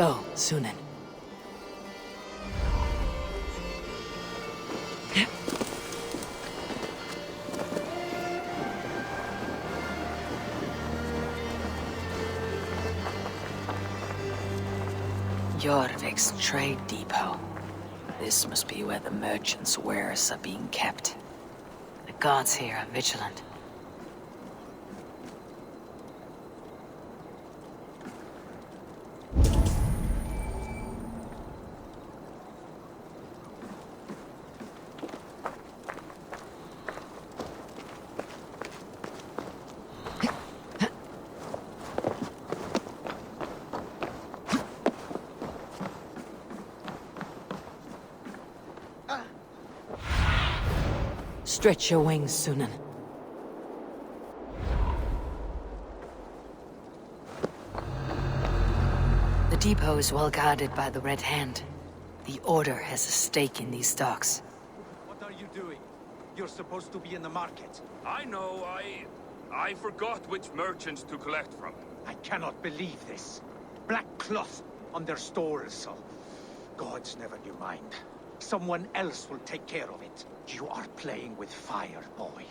Go, Sunan. Jorvik's trade depot. This must be where the merchants' wares are being kept. The guards here are vigilant. Stretch your wings, Sunan. The depot is well guarded by the Red Hand. The Order has a stake in these docks. What are you doing? You're supposed to be in the market. I know, I forgot which merchants to collect from. I cannot believe this. Black cloth on their stores. Oh, gods never knew mine. Someone else will take care of it. You are playing with fire, boy.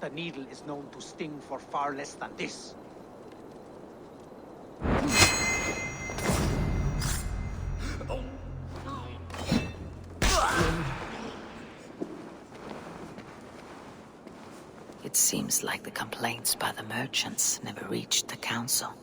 The needle is known to sting for far less than this. It seems like the complaints by the merchants never reached the council.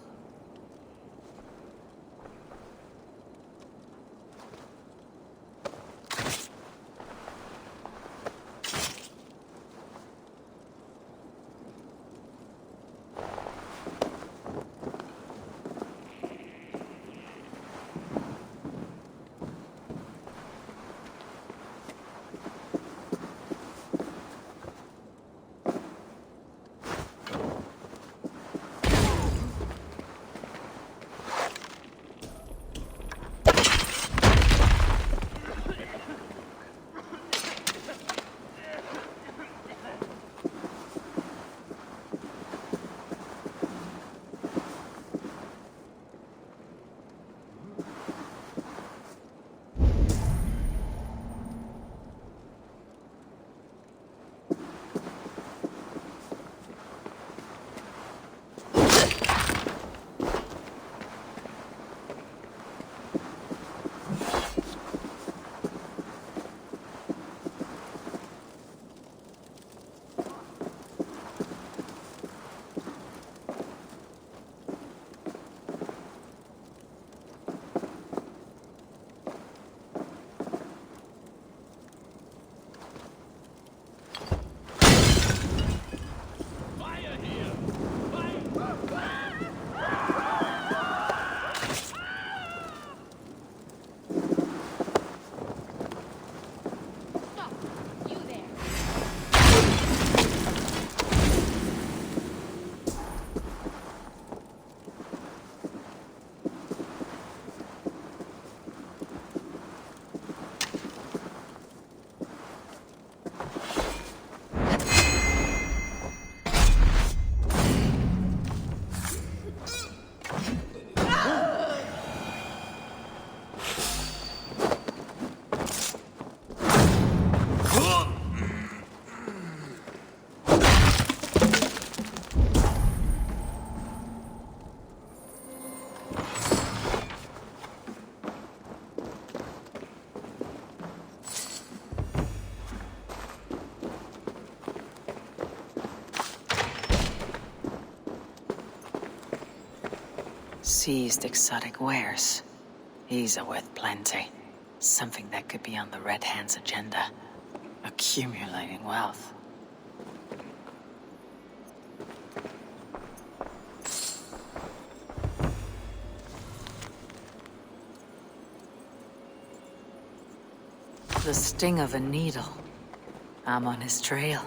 Seized exotic wares. These are worth plenty. Something that could be on the Red Hand's agenda. Accumulating wealth. The sting of a needle. I'm on his trail.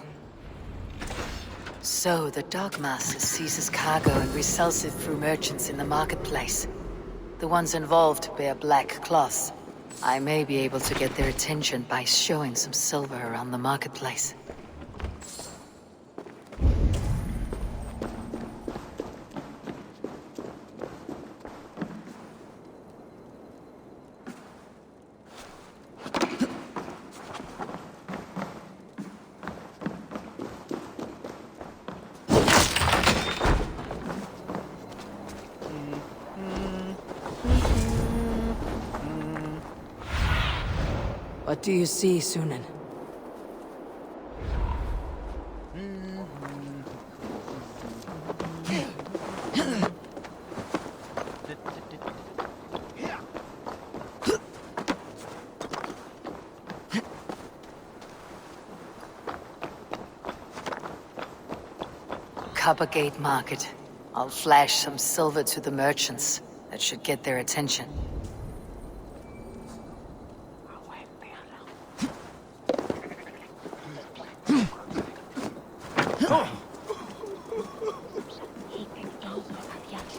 So, the Dogmaster seizes cargo and resells it through merchants in the marketplace. The ones involved bear black cloths. I may be able to get their attention by showing some silver around the marketplace. do you see, Sunan? Coppergate Market. I'll flash some silver to the merchants. That should get their attention.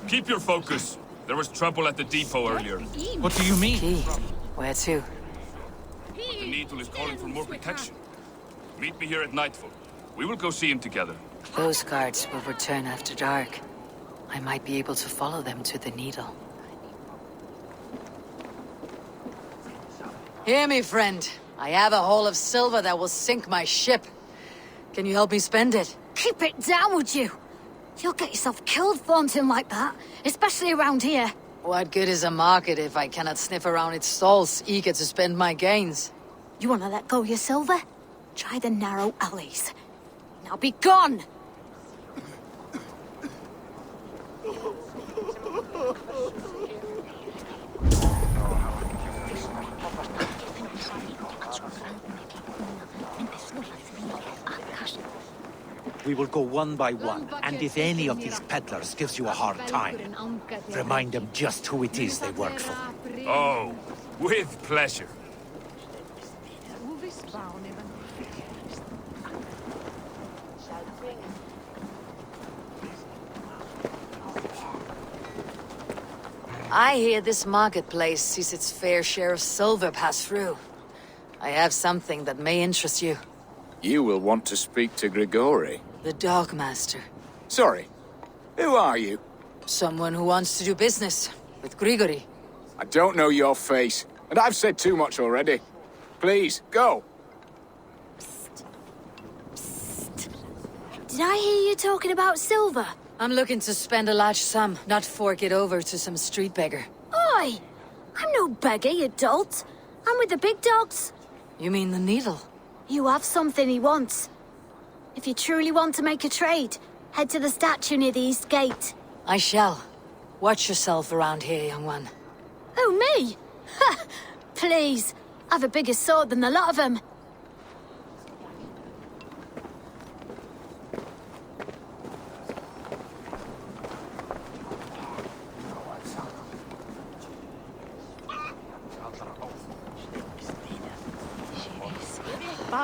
Keep your focus. There was trouble at the depot earlier. What do you mean? Key. Where to? The Needle is calling for more protection. Meet me here at nightfall. We will go see him together. Those guards will return after dark. I might be able to follow them to the Needle. Hear me, friend. I have a haul of silver that will sink my ship. Can you help me spend it? Keep it down, would you? You'll get yourself killed flaunting like that, especially around here. What good is a market if I cannot sniff around its stalls, eager to spend my gains? You want to let go of your silver? Try the narrow alleys. Now be gone! We will go one by one, and if any of these peddlers gives you a hard time, remind them just who it is they work for. Oh, with pleasure. I hear this marketplace sees its fair share of silver pass through. I have something that may interest you. You will want to speak to Grigori. The Dogmaster. Sorry, who are you? Someone who wants to do business with Grigori. I don't know your face, and I've said too much already. Please, go. Did I hear you talking about silver? I'm looking to spend a large sum, not fork it over to some street beggar. Oi! I'm no beggar, you dolt. I'm with the big dogs. You mean the Needle? You have something he wants. If you truly want to make a trade, head to the statue near the East Gate. I shall. Watch yourself around here, young one. Oh, me? Ha! Please. I've a bigger sword than the lot of them.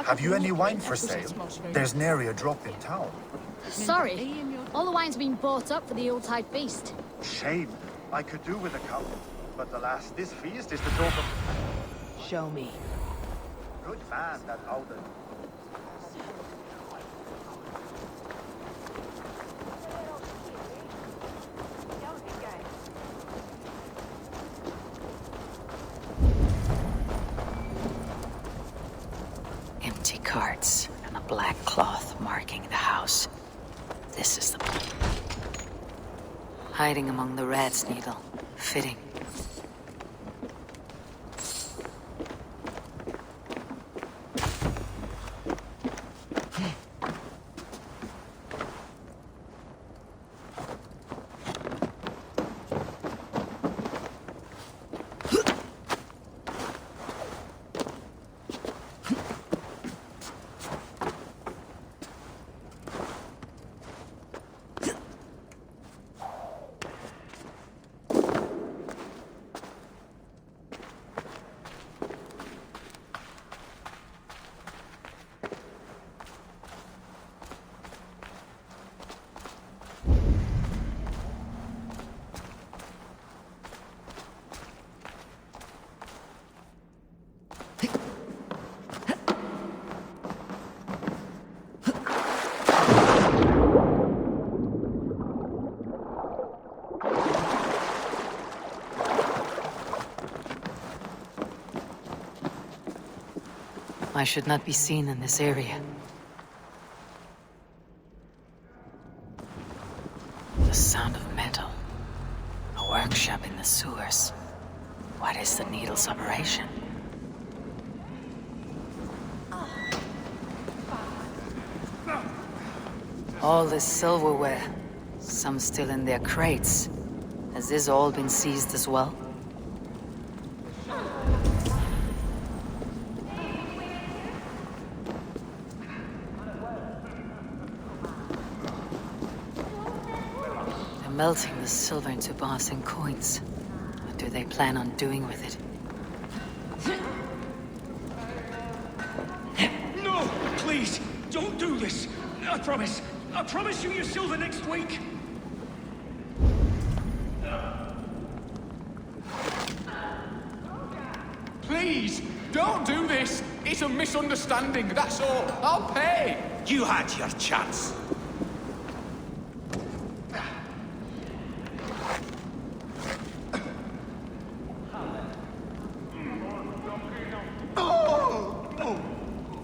Have you any wine for sale? There's nary a drop in town. Sorry. All the wine's been bought up for the Yuletide feast. Shame. I could do with a cup. But alas, this feast is the talk of... Show me. Good man, that Alden. Empty carts and a black cloth marking the house. This is the... Hiding among the rat's needle. Fitting. I should not be seen in this area. The sound of metal. A workshop in the sewers. What is the Needle's operation? All this silverware. Some still in their crates. Has this all been seized as well? They're melting the silver into bars and coins. What do they plan on doing with it? No! Please! Don't do this! I promise! I promise you your silver next week! Please, don't do this. It's a misunderstanding, that's all. I'll pay. You had your chance.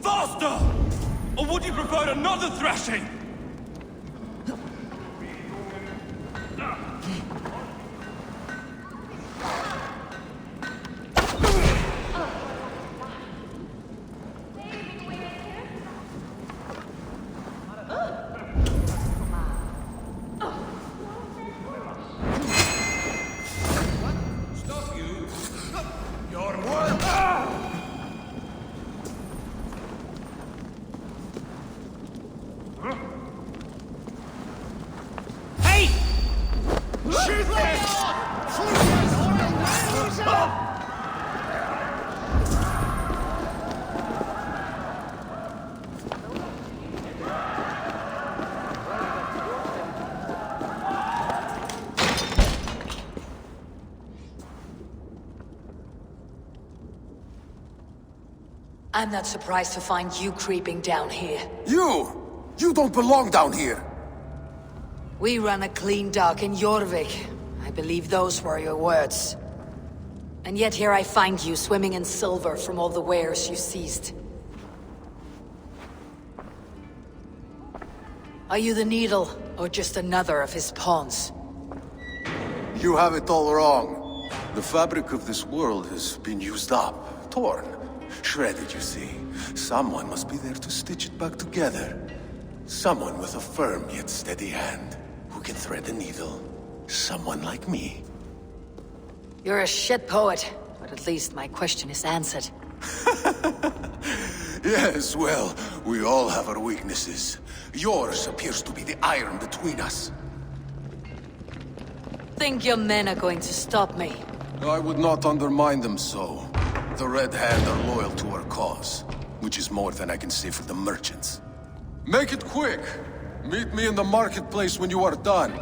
Faster! Or would you prefer another thrashing? I'm not surprised to find you creeping down here. You don't belong down here! We run a clean dock in Jorvik. I believe those were your words. And yet here I find you swimming in silver from all the wares you seized. Are you the Needle, or just another of his pawns? You have it all wrong. The fabric of this world has been used up, torn, shredded, you see. Someone must be there to stitch it back together. Someone with a firm yet steady hand, who can thread the needle. Someone like me. You're a shit poet, but at least my question is answered. Yes, well, we all have our weaknesses. Yours appears to be the iron between us. Think your men are going to stop me? I would not undermine them so. The Red Hand are loyal to our cause, which is more than I can say for the merchants. Make it quick! Meet me in the marketplace when you are done.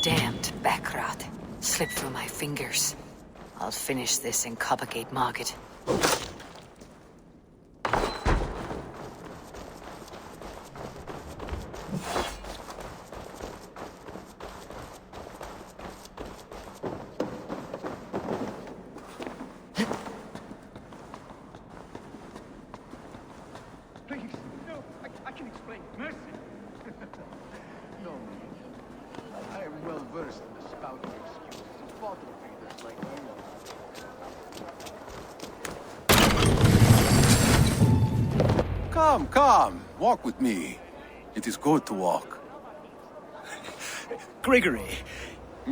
Damned backrot. Slipped through my fingers. I'll finish this in Coppergate Market. Mercy. No, I am well versed in the spouting excuses of bottle feeders like you. Come, come. Walk with me. It is good to walk. Gregory.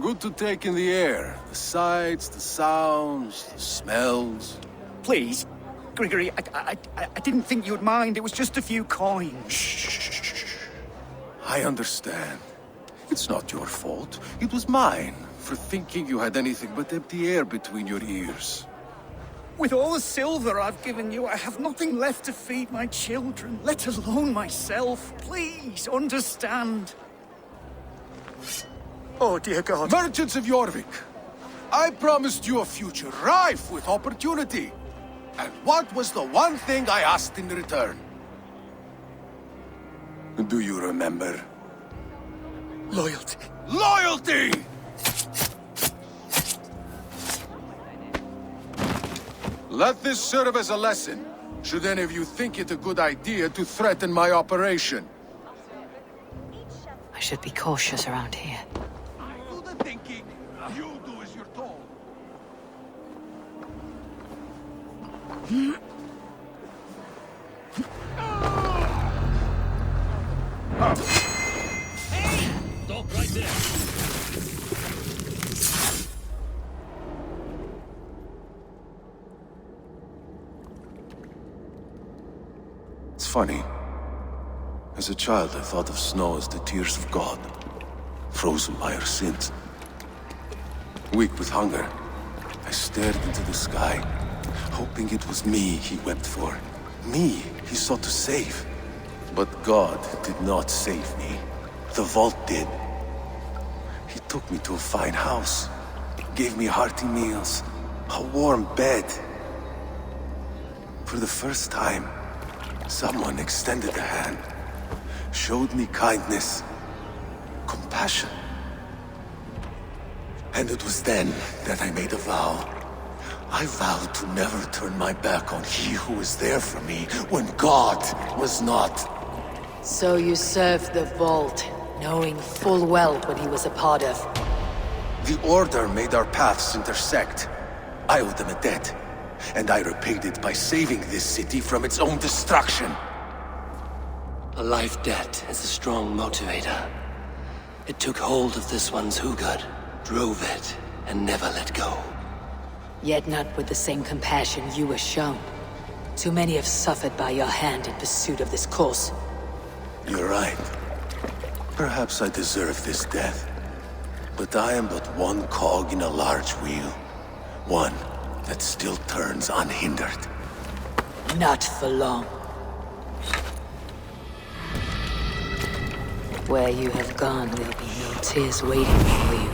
Good to take in the air. The sights, the sounds, the smells. Please. Gregory, I didn't think you'd mind. It was just a few coins. Shh. I understand. It's not your fault. It was mine, for thinking you had anything but empty air between your ears. With all the silver I've given you, I have nothing left to feed my children, let alone myself. Please, understand. Oh, dear God. Merchants of Jorvik, I promised you a future rife with opportunity. And what was the one thing I asked in return? Do you remember? Loyalty. Loyalty! Let this serve as a lesson, should any of you think it a good idea to threaten my operation. I should be cautious around here. Do the thinking. You do as you're told. Stop right there. It's funny. As a child, I thought of snow as the tears of God, frozen by our sins. Weak with hunger, I stared into the sky, hoping it was me he wept for. Me he sought to save. But God did not save me. The vault did. He took me to a fine house, gave me hearty meals, a warm bed. For the first time, someone extended a hand, showed me kindness, compassion. And it was then that I made a vow. I vowed to never turn my back on he who was there for me when God was not. So you served the Vault, knowing full well what he was a part of. The Order made our paths intersect. I owed them a debt, and I repaid it by saving this city from its own destruction. A life debt is a strong motivator. It took hold of this one's Hugad, drove it, and never let go. Yet not with the same compassion you were shown. Too many have suffered by your hand in pursuit of this cause. You're right. Perhaps I deserve this death. But I am but one cog in a large wheel. One that still turns unhindered. Not for long. Where you have gone, there'll be no tears waiting for you.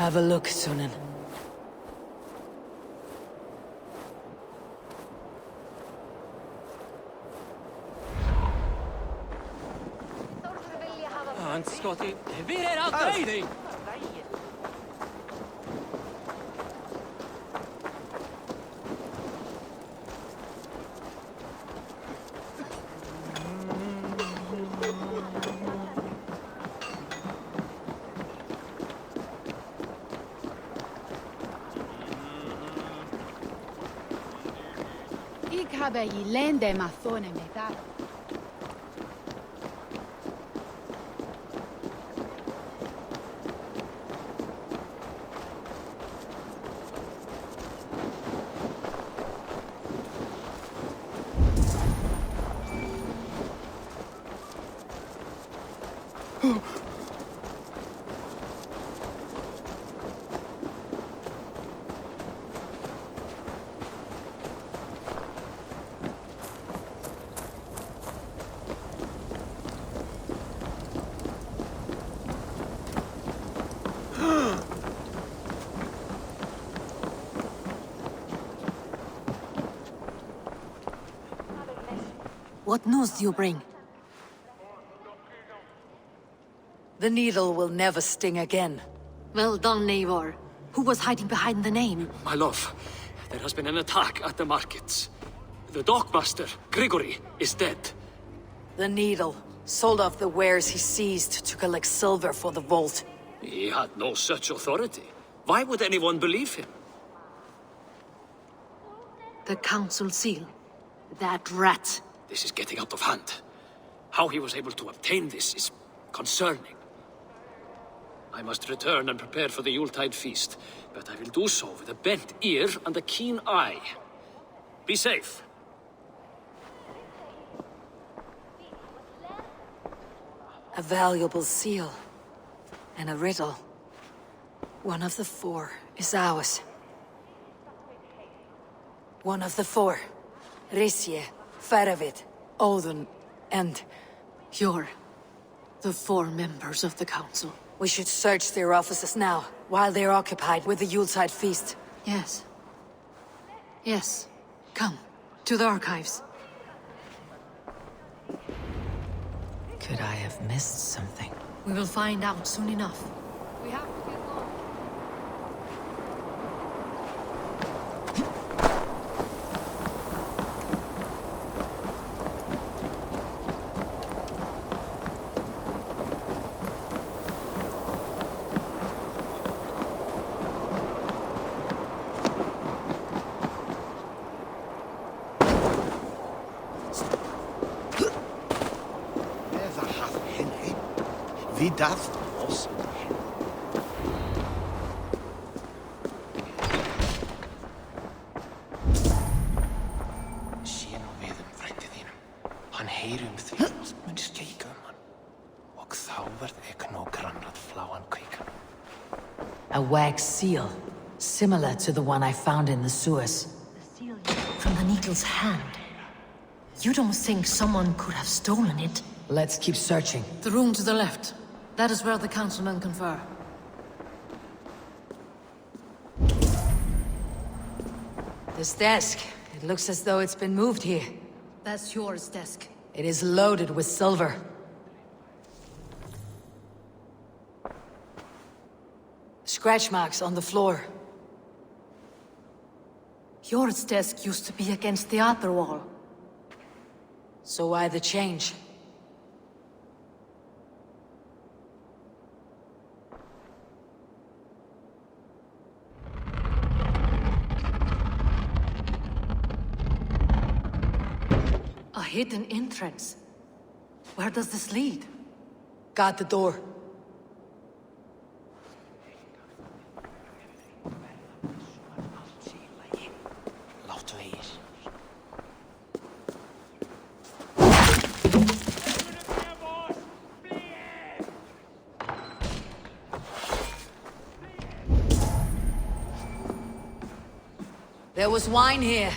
Have a look, Sunan. And Scotty, vi er out there. Ik habe je lende mathone metal. What news do you bring? The needle will never sting again. Well done, Eivor. Who was hiding behind the name? My love, there has been an attack at the markets. The dockmaster, Grigory, is dead. The needle sold off the wares he seized to collect silver for the vault. He had no such authority. Why would anyone believe him? The council seal. That rat. This is getting out of hand. How he was able to obtain this is concerning. I must return and prepare for the Yuletide feast, but I will do so with a bent ear and a keen eye. Be safe. A valuable seal. And a riddle. One of the four is ours. One of the four. Risje, Faravid, Odin, and... You're the four members of the council. We should search their offices now, while they're occupied with the Yuletide feast. Yes. Yes. Come, to the archives. Could I have missed something? We will find out soon enough. We have to get on. Vi daft oss. Sé nú við frændi þínum. Hann heyrir því allt mun skeika hann. Og þá verð nú grannað fláan kveikan. A wax seal, similar to the one I found in the sewers. The seal from the needle's hand. You don't think someone could have stolen it? Let's keep searching. The room to the left. That is where the councilmen confer. This desk, it looks as though it's been moved here. That's yours desk. It is loaded with silver. Scratch marks on the floor. Yours desk used to be against the other wall. So why the change? A hidden entrance. Where does this lead? Guard the door. Láttu heyr. There was wine here.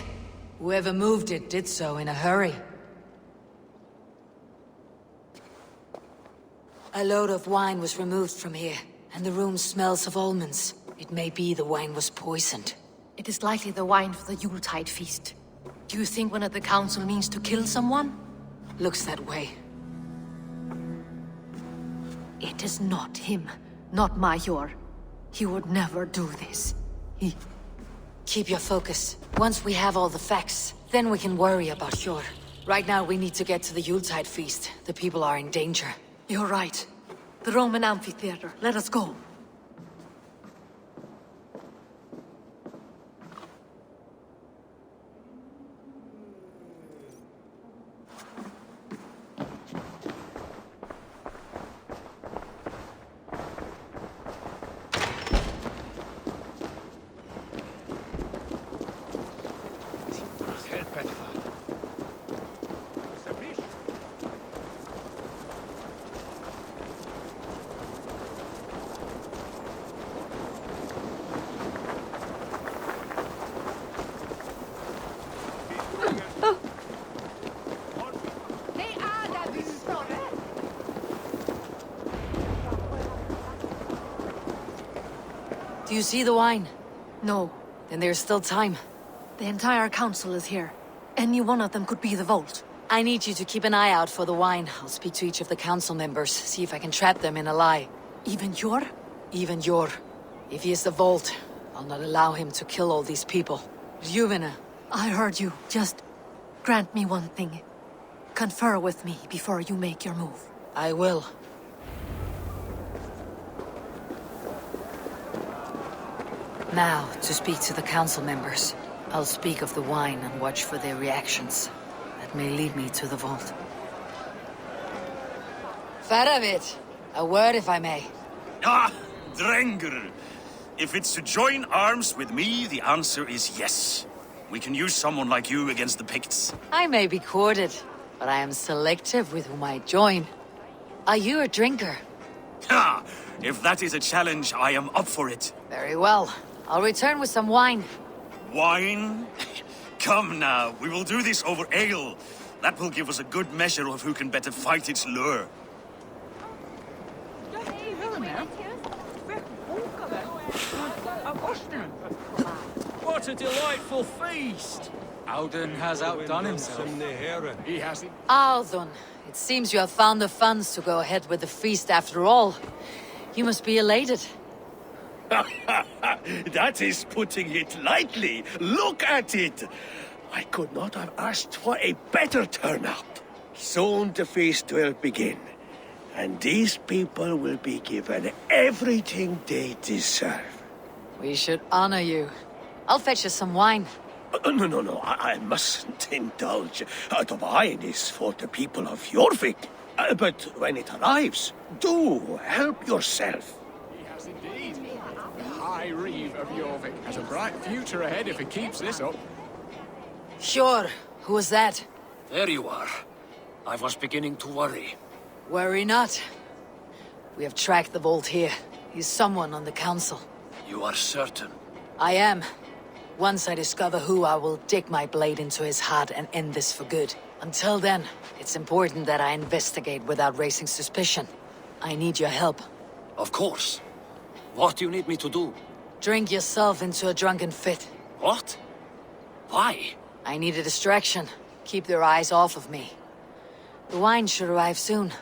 Whoever moved it did so in a hurry. A load of wine was removed from here, and the room smells of almonds. It may be the wine was poisoned. It is likely the wine for the Yuletide feast. Do you think one of the council means to kill someone? Looks that way. It is not him, not Major. He would never do this. Keep your focus. Once we have all the facts, then we can worry about Hjor. Right now we need to get to the Yuletide feast. The people are in danger. You're right. The Roman amphitheater. Let us go. Do you see the wine? No. Then there's still time. The entire council is here. Any one of them could be the vault. I need you to keep an eye out for the wine. I'll speak to each of the council members, see if I can trap them in a lie. Even Hjor? Even Hjor. If he is the vault, I'll not allow him to kill all these people. Rjuvina. I heard you. Just grant me one thing. Confer with me before you make your move. I will. Now, to speak to the council members. I'll speak of the wine and watch for their reactions. That may lead me to the vault. Faravit, a word if I may. Ah, Drengr. If it's to join arms with me, the answer is yes. We can use someone like you against the Picts. I may be courted, but I am selective with whom I join. Are you a drinker? Ha! If that is a challenge, I am up for it. Very well. I'll return with some wine. Wine? Come now, we will do this over ale. That will give us a good measure of who can better fight its lure. What a delightful feast! Auden has outdone himself. He has. Audun, it seems you have found the funds to go ahead with the feast after all. You must be elated. That is putting it lightly. Look at it. I could not have asked for a better turnout. Soon the feast will begin, and these people will be given everything they deserve. We should honor you. I'll fetch us some wine. No, I mustn't indulge. The wine is for the people of Jorvik. But when it arrives, do help yourself. He has indeed. The High Reeve of Jorvik has a bright future ahead if he keeps this up. Sure. Who was that? There you are. I was beginning to worry. Worry not. We have tracked the vault here. He's someone on the council. You are certain? I am. Once I discover who, I will dig my blade into his heart and end this for good. Until then, it's important that I investigate without raising suspicion. I need your help. Of course. What do you need me to do? Drink yourself into a drunken fit. What? Why? I need a distraction. Keep their eyes off of me. The wine should arrive soon.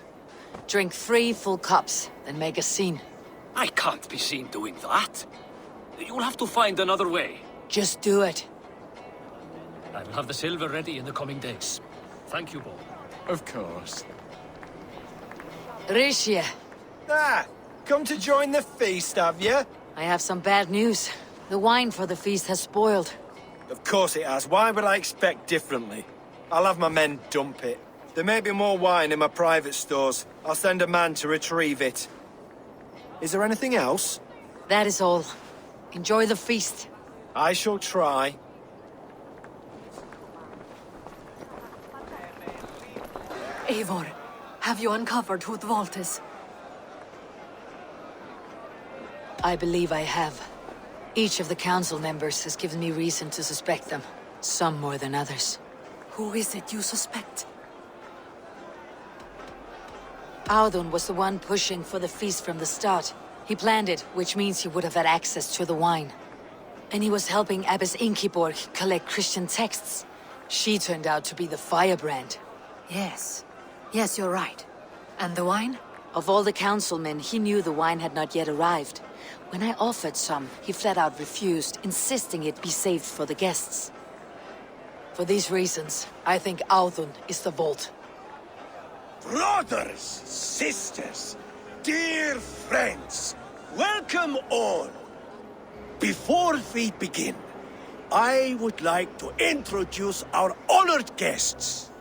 Drink 3 full cups, then make a scene. I can't be seen doing that. You'll have to find another way. Just do it. I will have the silver ready in the coming days. Thank you, Bo. Of course. Rishie. Come to join the feast, have you? I have some bad news. The wine for the feast has spoiled. Of course it has. Why would I expect differently? I'll have my men dump it. There may be more wine in my private stores. I'll send a man to retrieve it. Is there anything else? That is all. Enjoy the feast. I shall try. Eivor, have you uncovered who the vault is? I believe I have. Each of the council members has given me reason to suspect them. Some more than others. Who is it you suspect? Audun was the one pushing for the feast from the start. He planned it, which means he would have had access to the wine. And he was helping Abbess Ingeborg collect Christian texts. She turned out to be the firebrand. Yes. Yes, you're right. And the wine? Of all the councilmen, he knew the wine had not yet arrived. When I offered some, he flat out refused, insisting it be saved for the guests. For these reasons, I think Audun is the vault. Brothers, sisters, dear friends, welcome all. Before we begin, I would like to introduce our honored guests.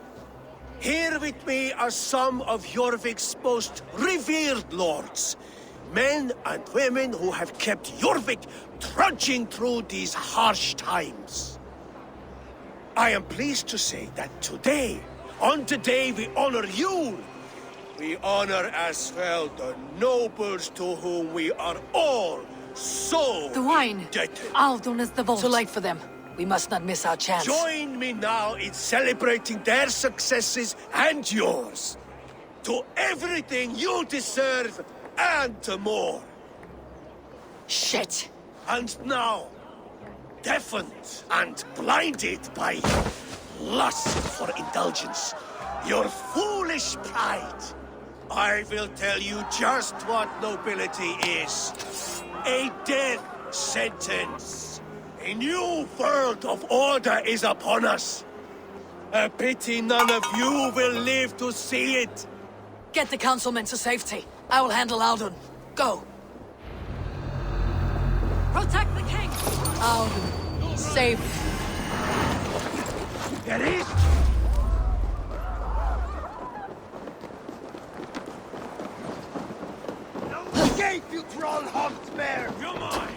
Here with me are some of Jorvik's most revered lords. Men and women who have kept Jorvik trudging through these harsh times. I am pleased to say that today, on the day we honor you, we honor as well the nobles to whom we are all so The wine! indebted. Audun is the vault. Too late for them. We must not miss our chance. Join me now in celebrating their successes and yours. To everything you deserve and more. Shit! And now, deafened and blinded by lust for indulgence, your foolish pride, I will tell you just what nobility is. A death sentence. A new world of order is upon us. A pity none of you will live to see it. Get the councilmen to safety. I will handle Audun. Go! Protect the king! Audun, save me. There is... Escape, you troll-hopped bear! You're mine!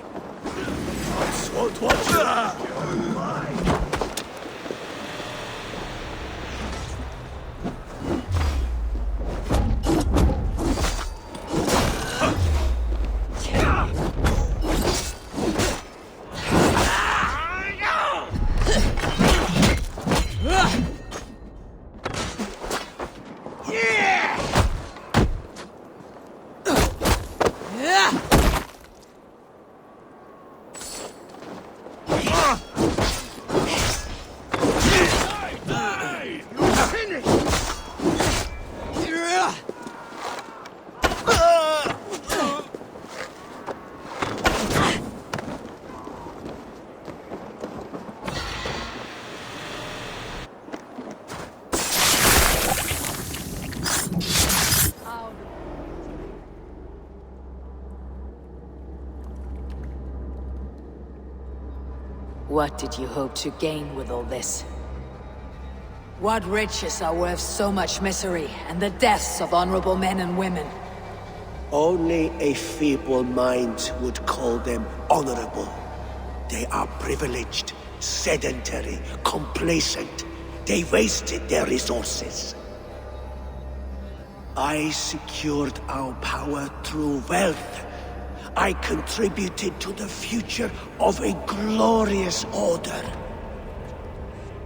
I won't watch you! Mine! What did you hope to gain with all this? What riches are worth so much misery and the deaths of honorable men and women? Only a feeble mind would call them honorable. They are privileged, sedentary, complacent. They wasted their resources. I secured our power through wealth. I contributed to the future of a glorious order.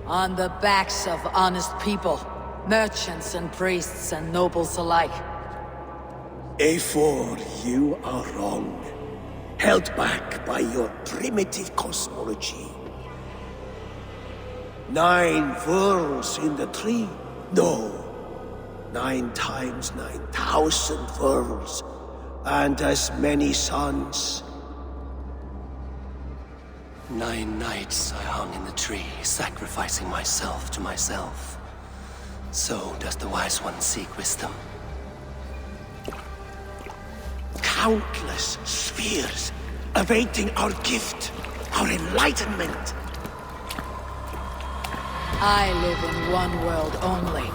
On the backs of honest people, merchants and priests and nobles alike. Eivor, you are wrong. Held back by your primitive cosmology. 9 worlds in the tree? No. 9 times 9,000 worlds. And as many suns. 9 nights I hung in the tree, sacrificing myself to myself. So does the Wise One seek wisdom. Countless spheres awaiting our gift, our enlightenment. I live in one world only.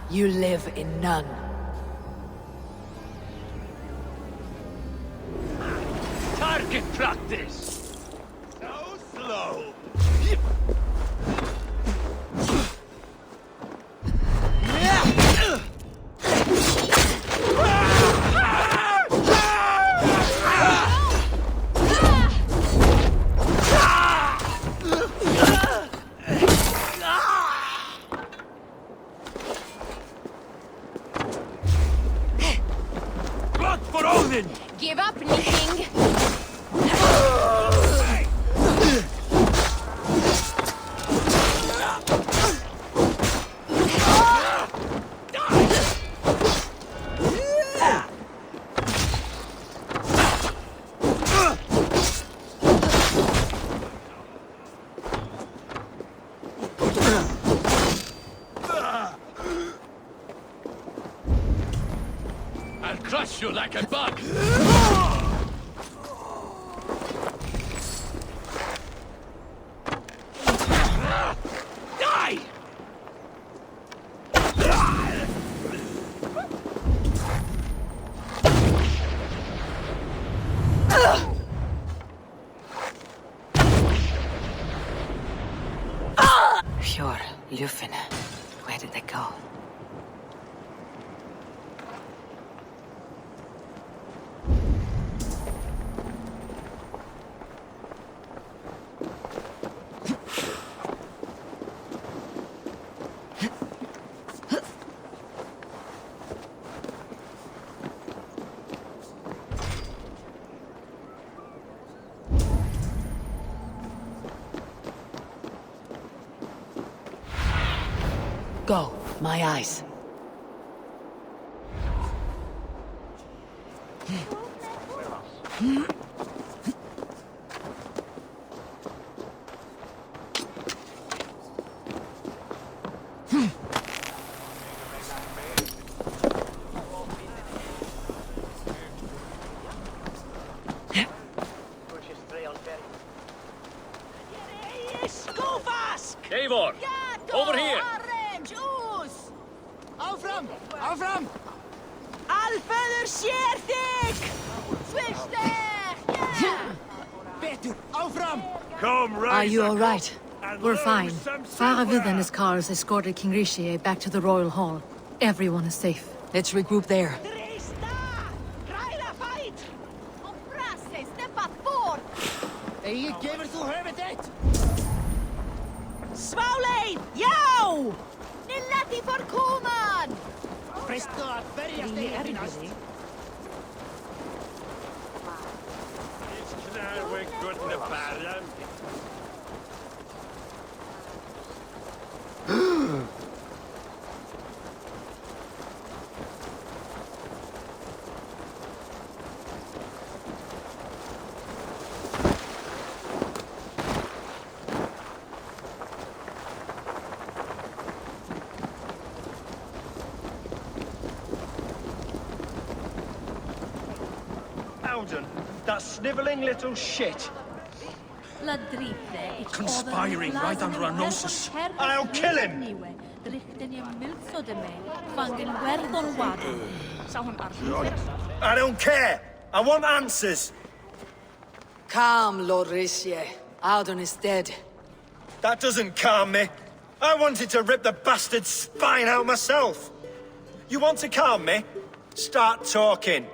You live in none. Target practice! So slow! coming! Give up, King. I'll crush you like a bug! Die! Pure Lufin. Where did they go? Go, my eyes. Eivor! Over here! Áfram! Áfram! Alfeður sér þig! Svistek! Betur! Áfram! Come, right. Are you all right? We're fine. Faravid and his cars escorted King Rishi back to the Royal Hall. Everyone is safe. Let's regroup there. Ég gefur þú höfði þitt! Sválein! Já! Nilletti for koman! Fristu að berjast í erfinnast! That sniveling little shit. Conspiring right under our noses. I'll kill him! I don't care! I want answers! Calm, Lord Rishi. Audun is dead. That doesn't calm me. I wanted to rip the bastard's spine out myself. You want to calm me? Start talking.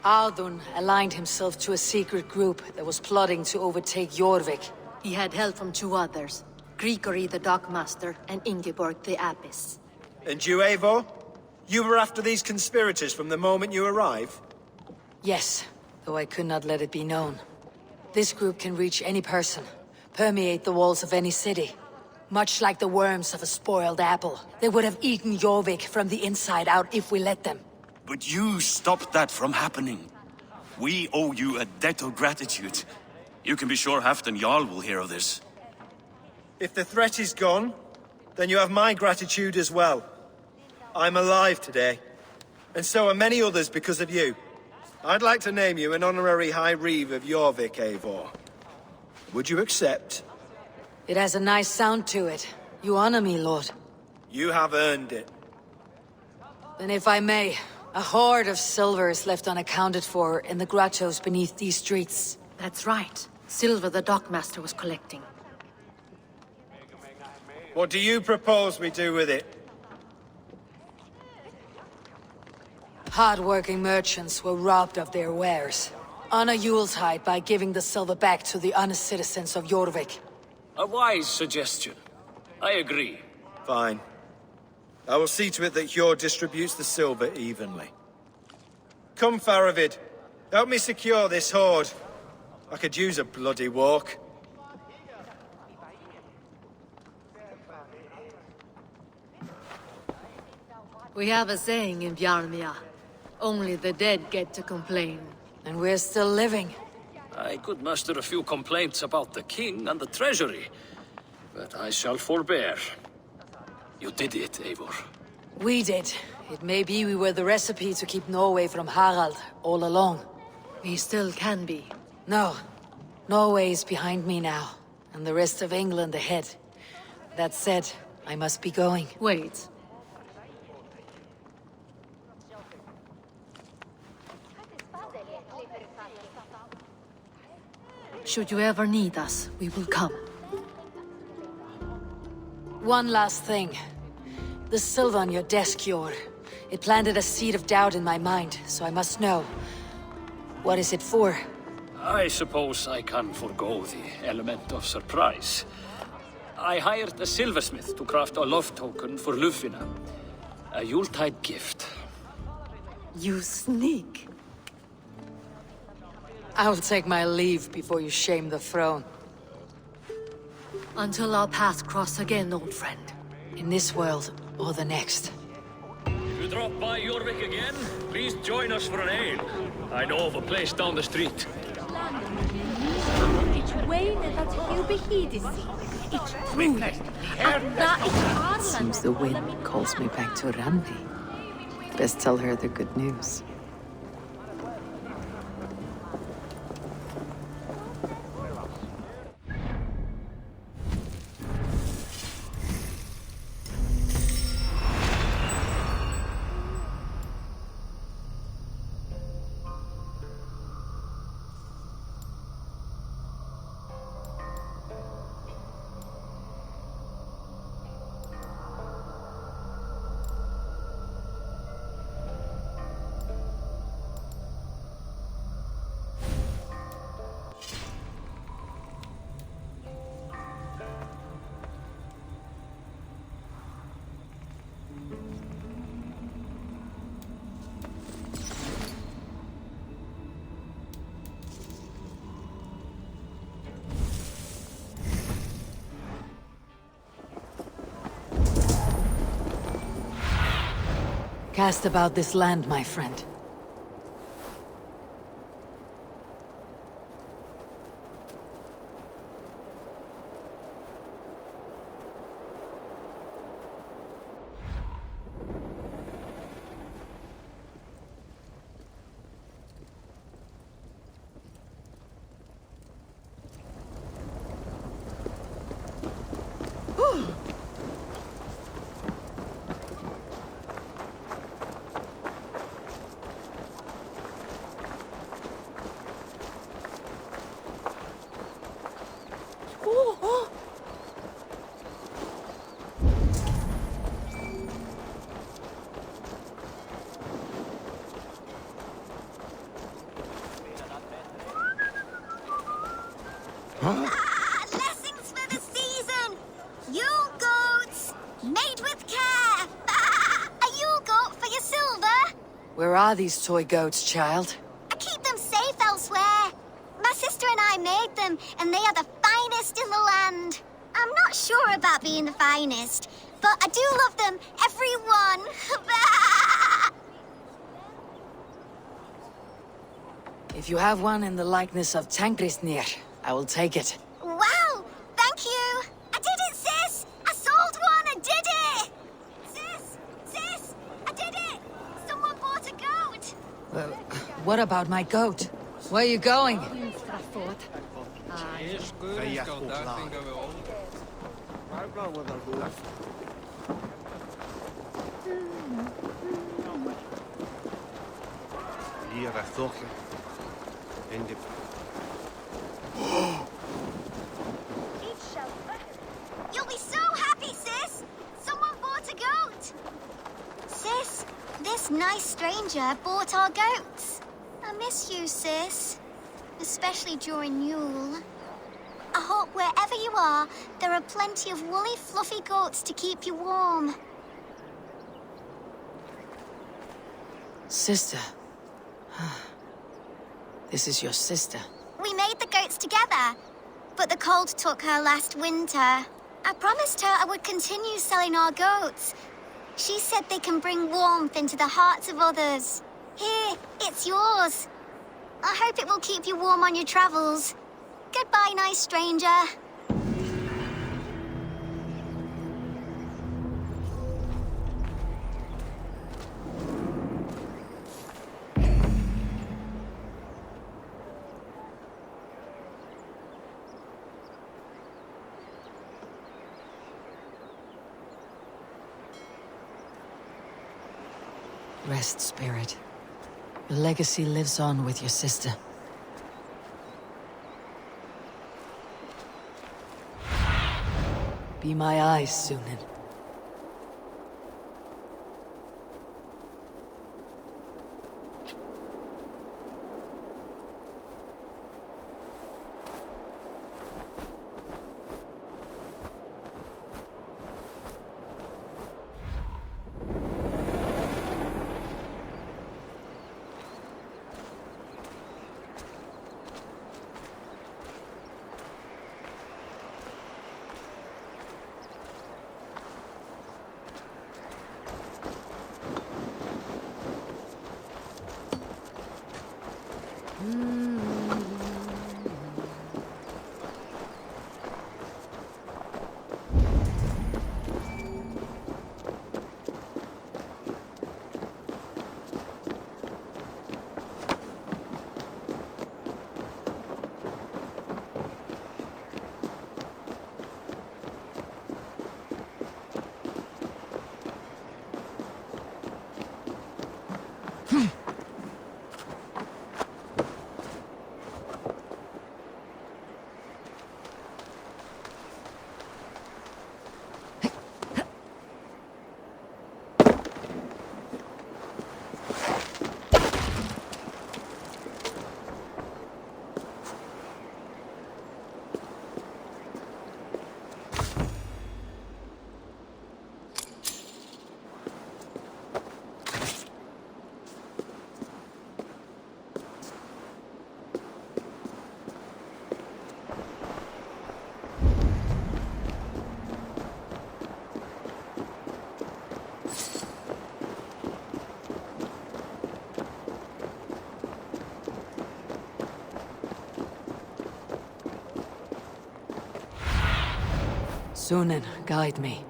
Audun aligned himself to a secret group that was plotting to overtake Jorvik. He had help from two others. Grigori the Dockmaster and Ingeborg the Abbess. And you, Eivor? You were after these conspirators from the moment you arrived? Yes, though I could not let it be known. This group can reach any person, permeate the walls of any city. Much like the worms of a spoiled apple, they would have eaten Jorvik from the inside out if we let them. But you stopped that from happening. We owe you a debt of gratitude. You can be sure Halfdan Jarl will hear of this. If the threat is gone, then you have my gratitude as well. I'm alive today, and so are many others because of you. I'd like to name you an honorary High Reeve of Jorvik, Eivor. Would you accept? It has a nice sound to it. You honor me, Lord. You have earned it. Then if I may, a hoard of silver is left unaccounted for in the grottos beneath these streets. That's right. Silver the Dockmaster was collecting. What do you propose we do with it? Hard-working merchants were robbed of their wares. Honor Yuletide by giving the silver back to the honest citizens of Jorvik. A wise suggestion. I agree. Fine. I will see to it that Hjord distributes the silver evenly. Come, Faravid. Help me secure this hoard. I could use a bloody walk. We have a saying in Bjarmia. Only the dead get to complain. And we're still living. I could muster a few complaints about the king and the treasury, but I shall forbear. You did it, Eivor. We did. It may be we were the recipe to keep Norway from Harald all along. We still can be. No. Norway is behind me now, and the rest of England ahead. That said, I must be going. Wait. Should you ever need us, we will come. One last thing. The silver on your desk, Yor. It planted a seed of doubt in my mind, so I must know. What is it for? I suppose I can forgo the element of surprise. I hired a silversmith to craft a love token for Lufina. A Yuletide gift. You sneak. I will take my leave before you shame the throne. Until our paths cross again, old friend. In this world, or the next. If you drop by Jorvik again, please join us for an ale. I know of a place down the street. Seems the wind calls me back to Randi. Best tell her the good news. Cast about this land, my friend. Blessings for the season! Yule goats! Made with care! A Yule goat for your silver? Where are these toy goats, child? I keep them safe elsewhere. My sister and I made them, and they are the finest in the land. I'm not sure about being the finest, but I do love them, every one. If you have one in the likeness of Tankrisnir, I will take it. Wow! Thank you! I did it, sis! I sold one! I did it! Sis! I did it! Someone bought a goat! What about my goat? Where are you going? You'll be so happy, sis! Someone bought a goat! Sis, this nice stranger bought our goats. I miss you, sis. Especially during Yule. I hope wherever you are, there are plenty of woolly, fluffy goats to keep you warm. Sister, This is your sister. We made the goats together, but the cold took her last winter. I promised her I would continue selling our goats. She said they can bring warmth into the hearts of others. Here, it's yours. I hope it will keep you warm on your travels. Goodbye, nice stranger. Rest, spirit. Your legacy lives on with your sister. Be my eyes, Sunan. Sunan, guide me.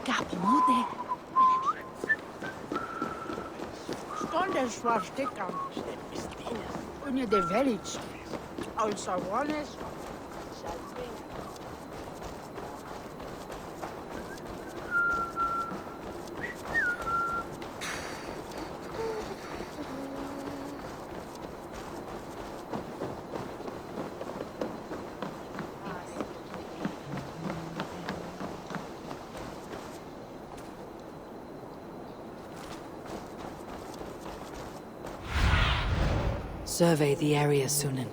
Kapmode. Skånde svarstickan. Under the village. Also one is. Survey the area, Sunan.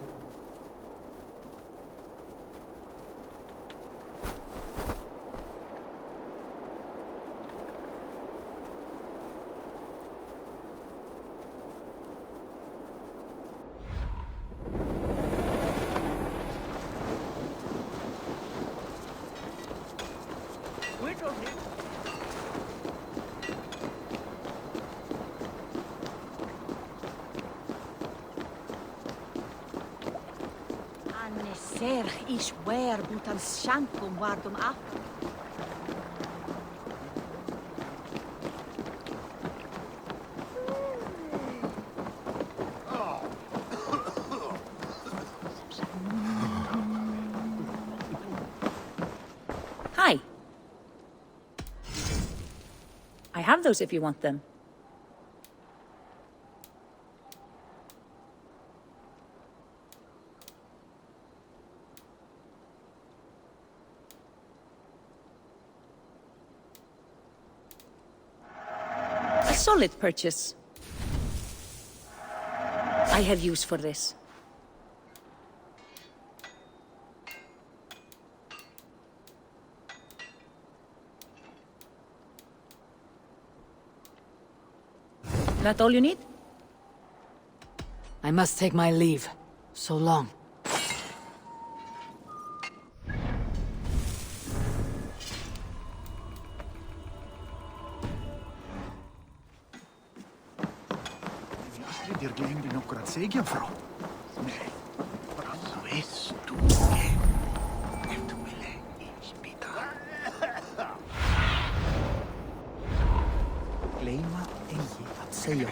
Ser is where butan shankum wardum up. Hi. I have those if you want them. Solid purchase. I have use for this. That all you need? I must take my leave. So long. Dir gläng du något att säga från? Nej, bara så är stor. Inte ville inspita. Glömma inte att säga.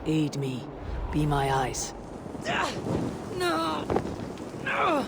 Aid me. Be my eyes. No! No!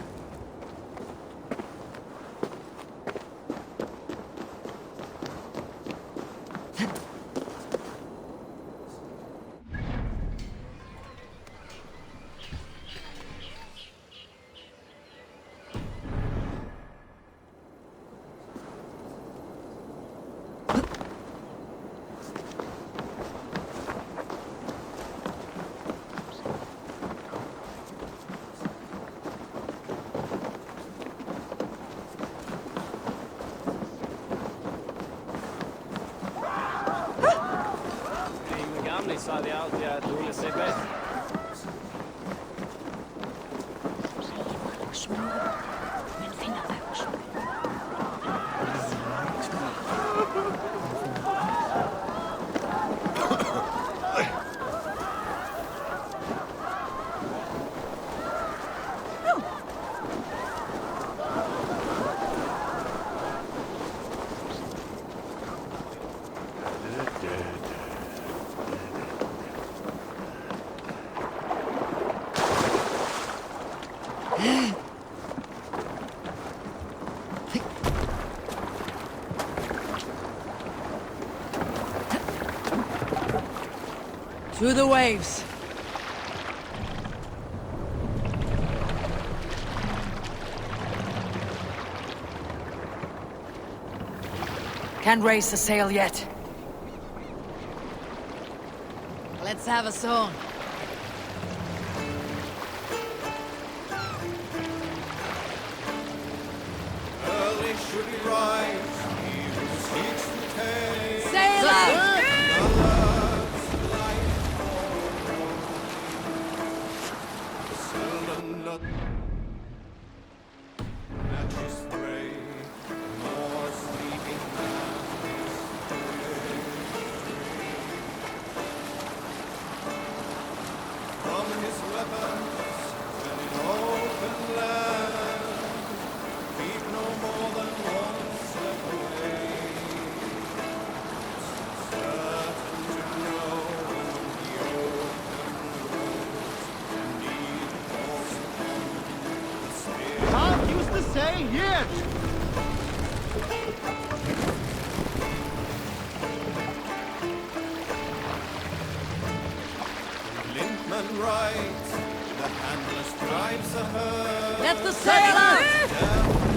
Sa de alltid att Ole ser bäst. Through the waves. Can't raise the sail yet. Let's have a song. Early should he rise, he who seeks the tame. Sail up! Can't use the sail yet! Linkman right, the handless drives a herd. Let the sail out!